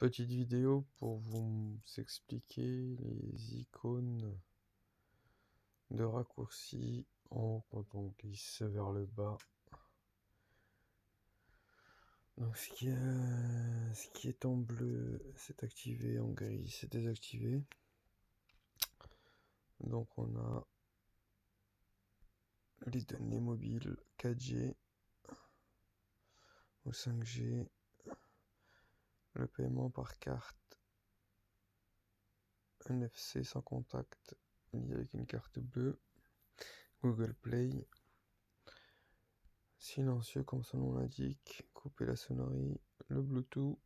Petite vidéo pour vous expliquer les icônes de raccourci en haut quand on glisse vers le bas. Donc ce qui est en bleu, c'est activé, en gris, c'est désactivé. Donc on a les données mobiles 4G ou 5G, le paiement par carte NFC sans contact lié avec une carte bleue, Google Play, silencieux comme son nom l'indique, couper la sonnerie, le Bluetooth,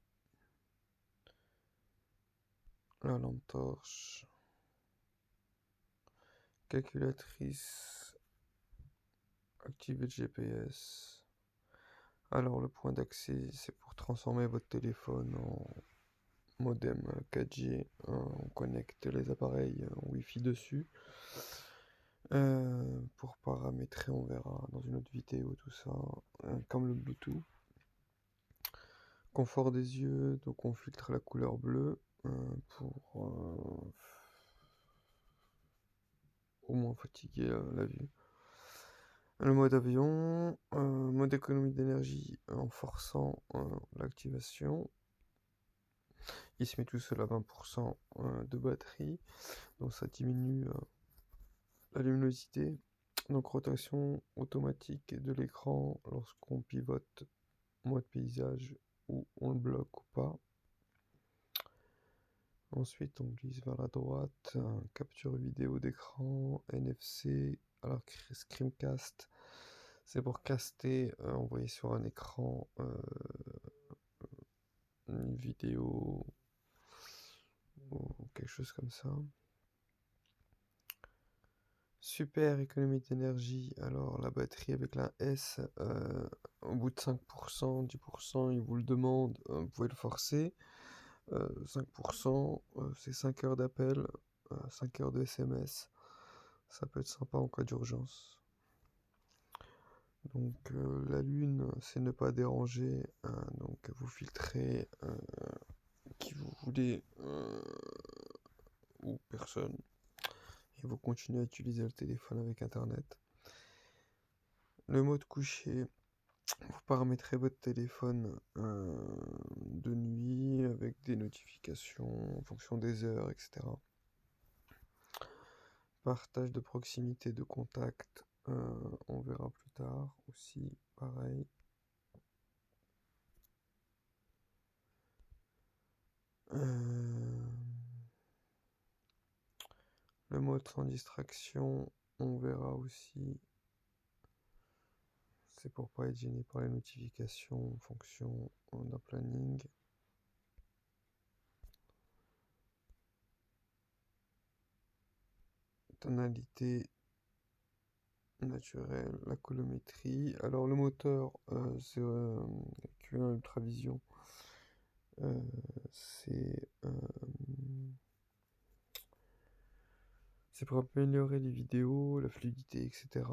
la lampe torche, calculatrice, activer le GPS. Alors le point d'accès, c'est pour transformer votre téléphone en modem 4G. On connecte les appareils en Wi-Fi dessus. Pour paramétrer, on verra dans une autre vidéo tout ça, comme le Bluetooth. Confort des yeux, donc on filtre la couleur bleue pour au moins fatiguer la vue. Le mode avion, mode économie d'énergie en forçant l'activation. Il se met tout seul à 20% de batterie, donc ça diminue la luminosité. Donc rotation automatique de l'écran lorsqu'on pivote mode paysage ou on le bloque ou pas. Ensuite on glisse vers la droite, capture vidéo d'écran, NFC, alors Screencast. C'est pour caster, envoyer sur un écran une vidéo ou quelque chose comme ça. Super économie d'énergie. Alors la batterie avec la S, au bout de 5%, 10%, il vous le demande, vous pouvez le forcer. 5%, c'est 5 heures d'appel, 5 heures de SMS. Ça peut être sympa en cas d'urgence. Donc la lune, c'est ne pas déranger. Donc vous filtrez qui vous voulez ou personne. Et vous continuez à utiliser le téléphone avec internet. Le mode coucher, vous paramétrez votre téléphone de nuit avec des notifications en fonction des heures, etc. Partage de proximité de contact, on verra plus tard aussi, pareil. Le mode sans distraction, on verra aussi. C'est pour pas être gêné par les notifications en fonction d'un planning. Tonalité naturelle, la colométrie. Alors le moteur, c'est Q1 Ultravision. C'est pour améliorer les vidéos, la fluidité, etc.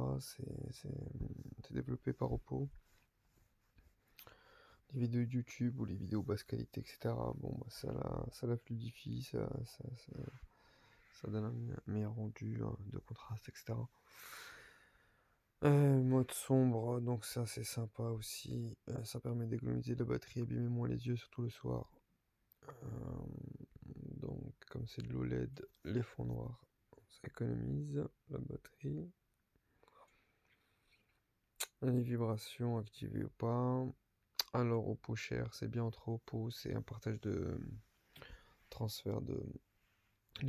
C'est développé par Oppo. Les vidéos YouTube ou les vidéos basse qualité, etc. Bon, bah, ça la fluidifie, ça donne un meilleur rendu de contraste, etc. Mode sombre, donc ça c'est sympa aussi. Ça permet d'économiser la batterie, abîmer moins les yeux, surtout le soir. Donc comme c'est de l'OLED, les fonds noirs, ça économise la batterie. Les vibrations activées ou pas. Alors Oppo cher, c'est bien entre Oppo, c'est un partage de transfert de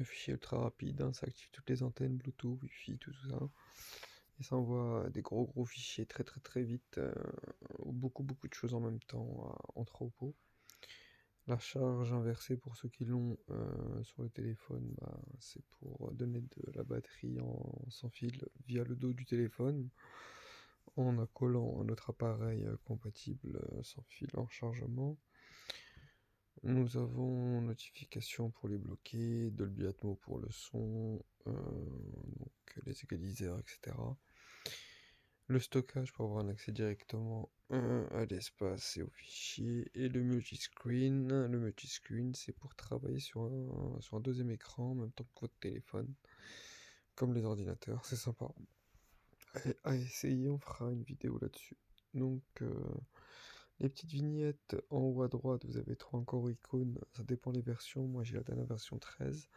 fichiers ultra rapide, hein, ça active toutes les antennes, Bluetooth, Wi-Fi, tout ça. Et ça envoie des gros fichiers très vite, beaucoup de choses en même temps entre Oppo. La charge inversée pour ceux qui l'ont sur le téléphone, bah, c'est pour donner de la batterie sans fil via le dos du téléphone en accolant un autre appareil compatible sans fil en chargement. Nous avons notification pour les bloquer, Dolby Atmos pour le son, donc les égaliseurs, etc. le stockage pour avoir un accès directement à l'espace et aux fichiers, et le multiscreen. Le multiscreen, c'est pour travailler sur un deuxième écran en même temps que votre téléphone, comme les ordinateurs, c'est sympa. À essayer, on fera une vidéo là-dessus. Donc, les petites vignettes en haut à droite, vous avez trois encore icônes, ça dépend des versions. Moi, j'ai la dernière version 13,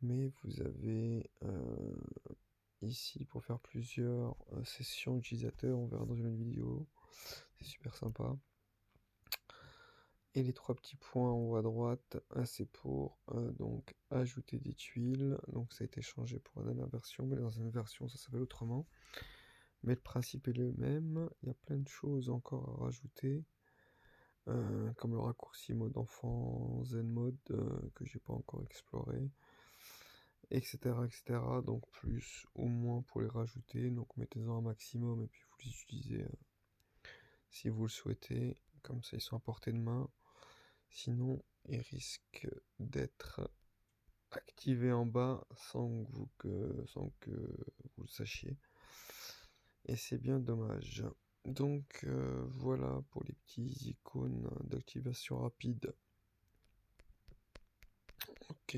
mais vous avez ici pour faire plusieurs sessions utilisateurs, on verra dans une autre vidéo, c'est super sympa. Et les trois petits points en haut à droite, c'est pour donc ajouter des tuiles. Donc ça a été changé pour la dernière version, mais dans une version ça s'appelle autrement. Mais le principe est le même. Il y a plein de choses encore à rajouter, comme le raccourci mode enfant, Zen mode que j'ai pas encore exploré, etc., etc. Donc plus ou moins pour les rajouter. Donc mettez-en un maximum et puis vous les utilisez si vous le souhaitez. Comme ça ils sont à portée de main. Sinon, ils risquent d'être activés en bas sans que vous le sachiez. Et c'est bien dommage. Donc voilà pour les petits icônes d'activation rapide. Ok.